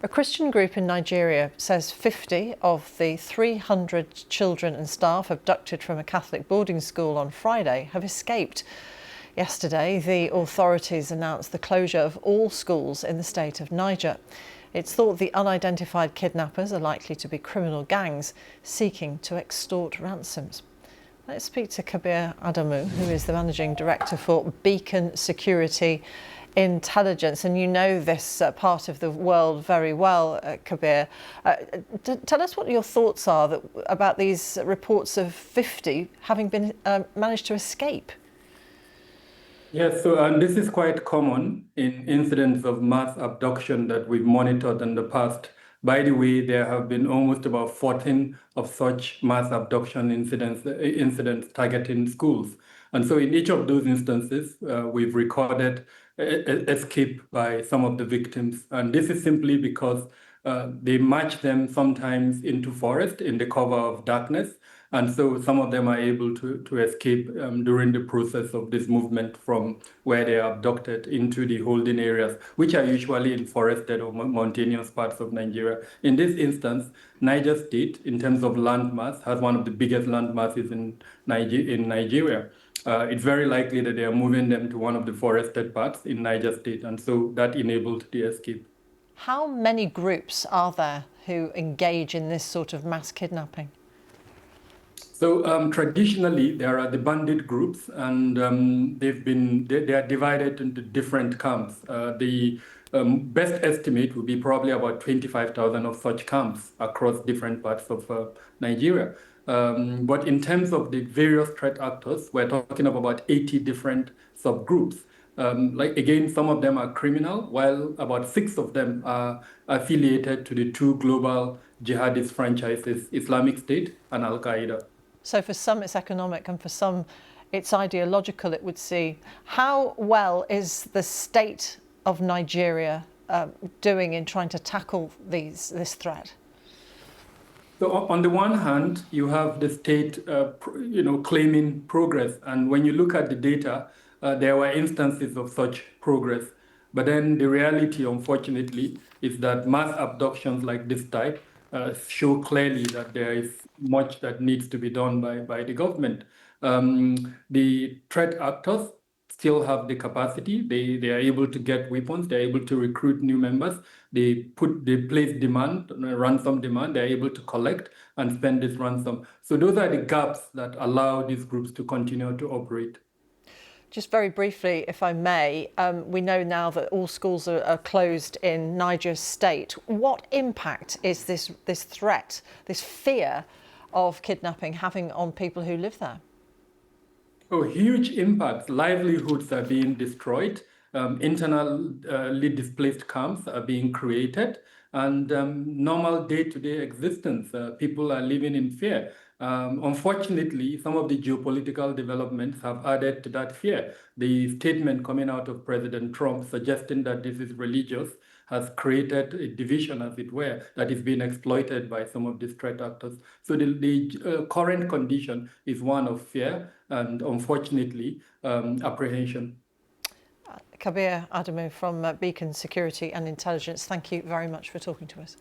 A Christian group in Nigeria says 50 of the 300 children and staff abducted from a Catholic boarding school on Friday have escaped. Yesterday, the authorities announced the closure of all schools in the state of Niger. It's thought the unidentified kidnappers are likely to be criminal gangs seeking to extort ransoms. Let's speak to Kabir Adamu, who is the Managing Director for Beacon Security Intelligence, and you know this part of the world very well, Kabir. Tell us what your thoughts are about these reports of 50 having been managed to escape. Yes, so this is quite common in incidents of mass abduction that we've monitored in the past. By the way, there have been almost about 14 of such mass abduction incidents targeting schools. And so in each of those instances, we've recorded escape by some of the victims. And this is simply because they march them sometimes into forest in the cover of darkness. And so some of them are able to escape during the process of this movement from where they are abducted into the holding areas, which are usually in forested or mountainous parts of Nigeria. In this instance, Niger State, in terms of landmass, has one of the biggest landmasses in Nigeria. It's very likely that they are moving them to one of the forested parts in Niger State, and so that enabled the escape. How many groups are there who engage in this sort of mass kidnapping? So traditionally, there are the bandit groups, and they are divided into different camps. The best estimate would be probably about 25,000 of such camps across different parts of Nigeria. But in terms of the various threat actors, we're talking of about 80 different subgroups. Again, some of them are criminal, while about 6 of them are affiliated to the two global jihadist franchises, Islamic State and Al-Qaeda. So for some it's economic and for some it's ideological, it would seem. How well is the state of Nigeria doing in trying to tackle this threat? So on the one hand, you have the state, claiming progress. And when you look at the data, there were instances of such progress. But then the reality, unfortunately, is that mass abductions like this type show clearly that there is much that needs to be done by the government. The threat actors still have the capacity. They are able to get weapons. They're able to recruit new members. They place demand, ransom demand. They're able to collect and spend this ransom. So those are the gaps that allow these groups to continue to operate. Just very briefly, if I may, we know now that all schools are closed in Niger State. What impact is this threat, this fear of kidnapping having on people who live there? Oh, huge impacts. Livelihoods are being destroyed. Internally displaced camps are being created, and normal day-to-day existence. People are living in fear. Unfortunately, some of the geopolitical developments have added to that fear. The statement coming out of President Trump suggesting that this is religious has created a division, as it were, that is being exploited by some of these threat actors. So the current condition is one of fear and, unfortunately, apprehension. Kabir Adamu from Beacon Security and Intelligence, thank you very much for talking to us.